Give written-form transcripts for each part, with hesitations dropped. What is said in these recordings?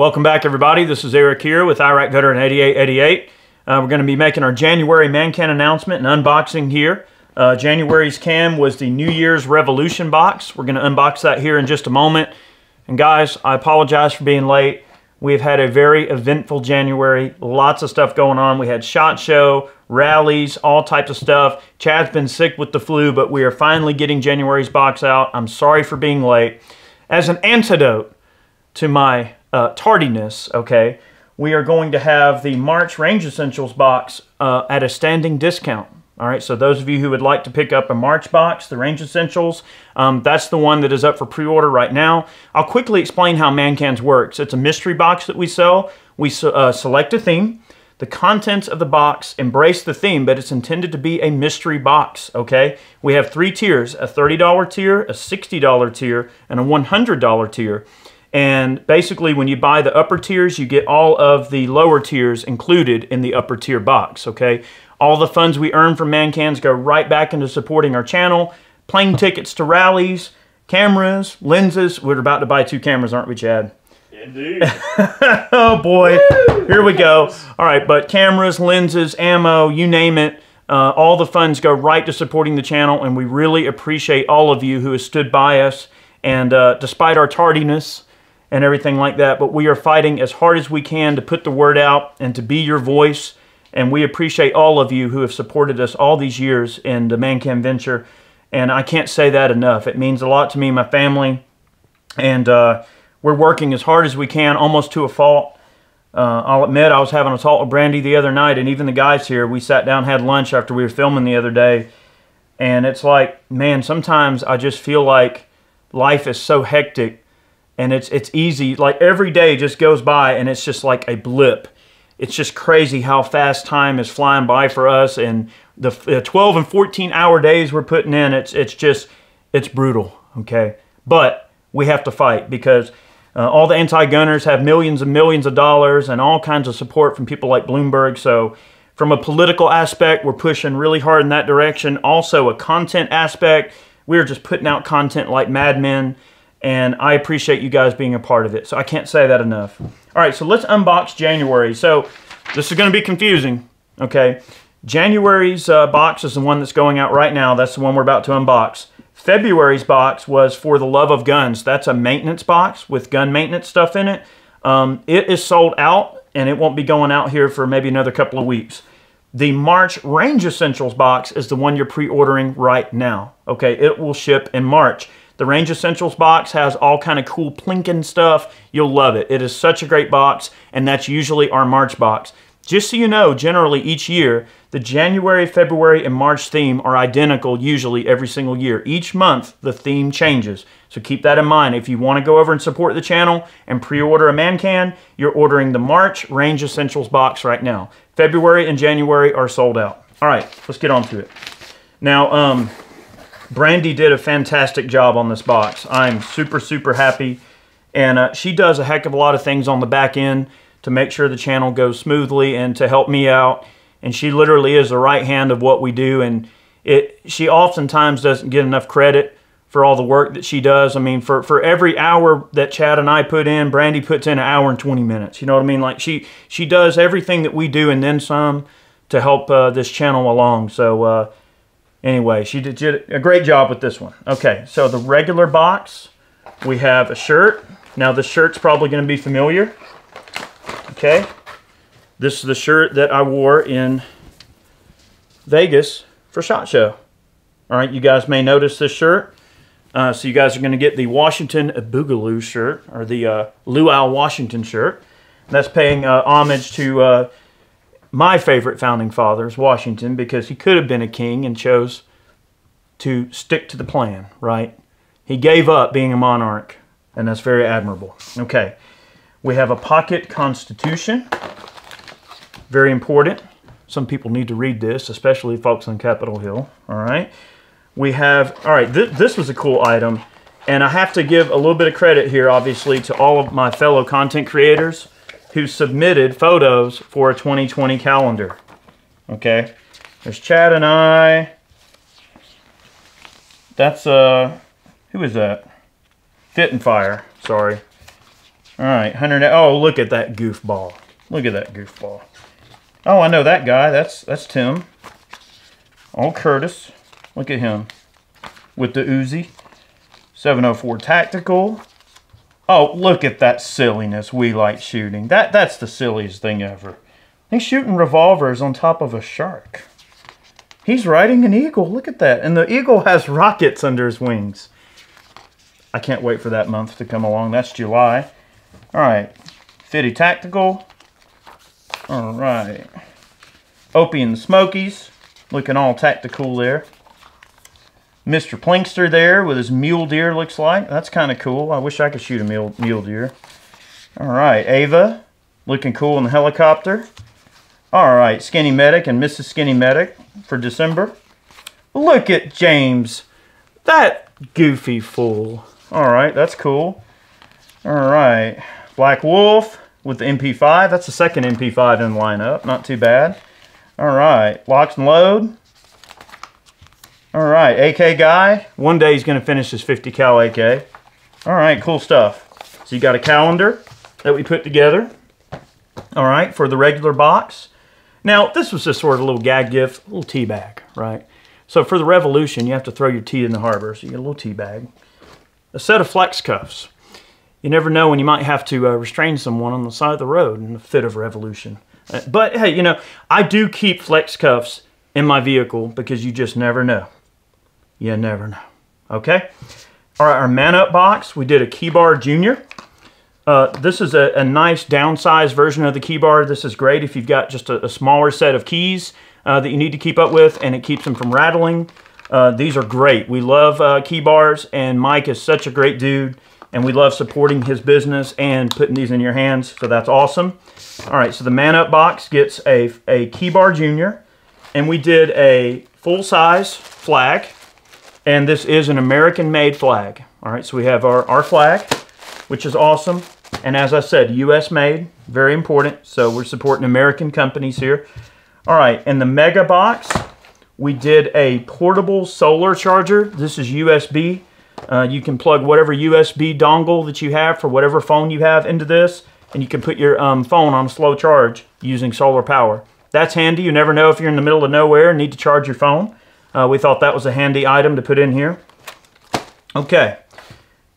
Welcome back, everybody. This is Eric here with IV8888. We're going to be making our January Mancam announcement and unboxing here. January's cam was the New Year's Revolution box. We're going to unbox that here in just a moment. And guys, I apologize for being late. We've had a very eventful January. Lots of stuff going on. We had SHOT Show, rallies, all types of stuff. Chad's been sick with the flu, but we are finally getting January's box out. I'm sorry for being late. As an antidote to my tardiness, okay, we are going to have the March Range Essentials box at a standing discount. All right, so those of you who would like to pick up a March box, the Range Essentials, that's the one that is up for pre-order right now. I'll quickly explain how Mancams works. It's a mystery box that we sell. We select a theme. The contents of the box embrace the theme, but it's intended to be a mystery box, okay? We have 3 tiers, a $30 tier, a $60 tier, and a $100 tier. And basically, when you buy the upper tiers, you get all of the lower tiers included in the upper tier box, okay? All the funds we earn from Mancams go right back into supporting our channel. Plane tickets to rallies, cameras, lenses. We're about to buy 2 cameras, aren't we, Chad? Indeed. Oh, boy. Woo! Here we go. All right, but cameras, lenses, ammo, you name it. All the funds go right to supporting the channel, and we really appreciate all of you who have stood by us. And despite our tardiness and everything like that, but we are fighting as hard as we can to put the word out and to be your voice. And we appreciate all of you who have supported us all these years in the Mancam venture. And I can't say that enough. It means a lot to me and my family. And we're working as hard as we can, almost to a fault. I'll admit I was having a talk with Brandy the other night, and even the guys here, we sat down, had lunch after we were filming the other day. And it's like, man, sometimes I just feel like life is so hectic. And it's easy, like every day just goes by and it's just like a blip. It's just crazy how fast time is flying by for us, and the 12 and 14 hour days we're putting in, it's brutal, okay? But we have to fight because all the anti-gunners have millions and millions of dollars and all kinds of support from people like Bloomberg. So from a political aspect, we're pushing really hard in that direction. Also a content aspect, we're just putting out content like madmen. And I appreciate you guys being a part of it. So I can't say that enough. All right, so let's unbox January. So this is going to be confusing, okay? January's box is the one that's going out right now. That's the one we're about to unbox. February's box was For the Love of Guns. That's a maintenance box with gun maintenance stuff in it. It is sold out, and it won't be going out here for maybe another couple of weeks. The March Range Essentials box is the one you're pre-ordering right now, okay? It will ship in March. The Range Essentials box has all kind of cool plinking stuff. You'll love it. It is such a great box, and that's usually our March box. Just so you know, generally each year, the January, February, and March theme are identical usually every single year. Each month, the theme changes. So keep that in mind. If you want to go over and support the channel and pre-order a Mancam, you're ordering the March Range Essentials box right now. February and January are sold out. All right, let's get on to it. Now, Brandy did a fantastic job on this box. I'm super, super happy. And she does a heck of a lot of things on the back end to make sure the channel goes smoothly and to help me out. And she literally is the right hand of what we do. And she oftentimes doesn't get enough credit for all the work that she does. I mean, for every hour that Chad and I put in, Brandy puts in 1 hour and 20 minutes. You know what I mean? Like she does everything that we do and then some to help this channel along. So, anyway, she did a great job with this one. Okay, so the regular box, we have a shirt. Now, the shirt's probably going to be familiar. Okay, this is the shirt that I wore in Vegas for SHOT Show. All right, you guys may notice this shirt. So you guys are going to get the Washington Boogaloo shirt, or the Luau, Washington shirt. That's paying homage to my favorite founding fathers, Washington, because he could have been a king and chose to stick to the plan, right? He gave up being a monarch, and that's very admirable. Okay, we have a pocket constitution. Very important. Some people need to read this, especially folks on Capitol Hill, all right? We have, all right, this was a cool item, and I have to give a little bit of credit here, obviously, to all of my fellow content creators who submitted photos for a 2020 calendar. Okay, there's Chad and I. That's who is that? Fit and Fire. Sorry. All right, 100. Oh, look at that goofball. Look at that goofball. Oh, I know that guy. That's Tim. Oh, Curtis. Look at him with the Uzi. 704 Tactical. Oh, look at that silliness. We like shooting. That's the silliest thing ever. He's shooting revolvers on top of a shark. He's riding an eagle. Look at that. And the eagle has rockets under his wings. I can't wait for that month to come along. That's July. All right. Fitty Tactical. All right. Opie and the Smokies. Looking all tactical there. Mr. Plinkster there with his mule deer, looks like. That's kind of cool. I wish I could shoot a mule deer. All right. Ava. Looking cool in the helicopter. All right. Skinny Medic and Mrs. Skinny Medic for December. Look at James. That goofy fool. All right. That's cool. All right. Black Wolf with the MP5. That's the second MP5 in the lineup. Not too bad. All right. Locks and Load. All right. AK Guy. One day he's going to finish his 50 cal AK. All right. Cool stuff. So you got a calendar that we put together. All right. For the regular box. Now, this was just sort of a little gag gift. A little tea bag, right? So for the Revolution, you have to throw your tea in the harbor. So you get a little tea bag. A set of flex cuffs. You never know when you might have to restrain someone on the side of the road in a fit of revolution. But hey, you know, I do keep flex cuffs in my vehicle because you just never know. You never know. Okay? All right, our Man Up box, we did a key bar junior. This is a nice downsized version of the key bar. This is great if you've got just a smaller set of keys that you need to keep up with, and it keeps them from rattling. These are great. We love key bars, and Mike is such a great dude. And we love supporting his business and putting these in your hands, so that's awesome. All right, so the Man Up box gets a key bar junior, and we did a full-size flag, and this is an American-made flag. All right, so we have our flag, which is awesome, and as I said, U.S.-made, very important, so we're supporting American companies here. All right, in the Mega box, we did a portable solar charger. This is USB. You can plug whatever USB dongle that you have for whatever phone you have into this, and you can put your phone on a slow charge using solar power. That's handy. You never know if you're in the middle of nowhere and need to charge your phone. We thought that was a handy item to put in here. Okay.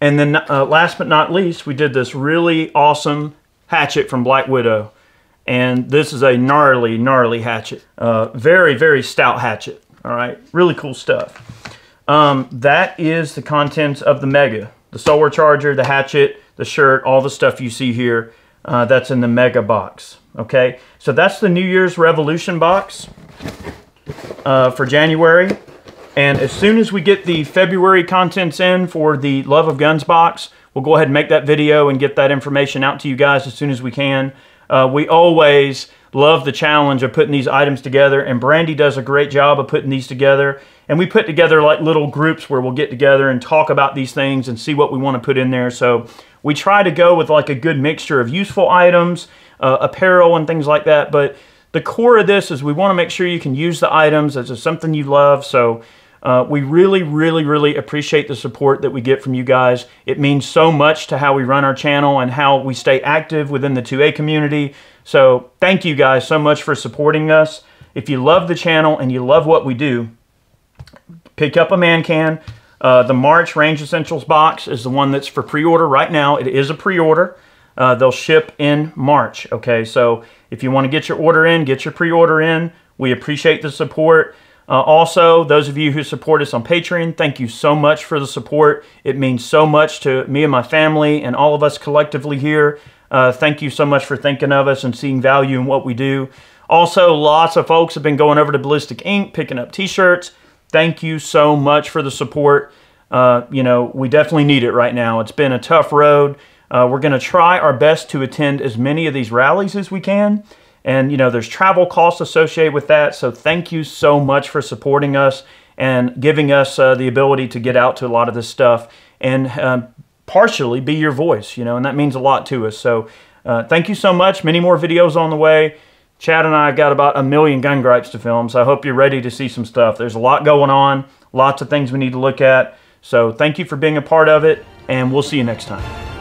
And then last but not least, we did this really awesome hatchet from Black Widow. And this is a gnarly, gnarly hatchet. Very, very stout hatchet. All right. Really cool stuff. That is the contents of the Mega. The solar charger, the hatchet, the shirt, all the stuff you see here. That's in the Mega box. Okay, so that's the New Year's Revolution box for January. And as soon as we get the February contents in for the Love of Guns box, we'll go ahead and make that video and get that information out to you guys as soon as we can. We always love the challenge of putting these items together, and Brandy does a great job of putting these together. And we put together like little groups where we'll get together and talk about these things and see what we want to put in there. So we try to go with like a good mixture of useful items, apparel and things like that. But the core of this is we want to make sure you can use the items as something you love. So we really, really, really appreciate the support that we get from you guys. It means so much to how we run our channel and how we stay active within the 2A community. So thank you guys so much for supporting us. If you love the channel and you love what we do, pick up a Mancan. The March Range Essentials box is the one that's for pre-order right now. It is a pre-order. They'll ship in March. Okay, so if you want to get your order in, get your pre-order in. We appreciate the support. Also, those of you who support us on Patreon, thank you so much for the support. It means so much to me and my family and all of us collectively here. Thank you so much for thinking of us and seeing value in what we do. Also, lots of folks have been going over to Ballistic Ink, picking up t-shirts. Thank you so much for the support. You know, we definitely need it right now. It's been a tough road. We're going to try our best to attend as many of these rallies as we can. And, you know, there's travel costs associated with that. So thank you so much for supporting us and giving us the ability to get out to a lot of this stuff and partially be your voice, you know, and that means a lot to us. So thank you so much. Many more videos on the way. Chad and I have got about 1 million gun gripes to film, so I hope you're ready to see some stuff. There's a lot going on, lots of things we need to look at. So thank you for being a part of it, and we'll see you next time.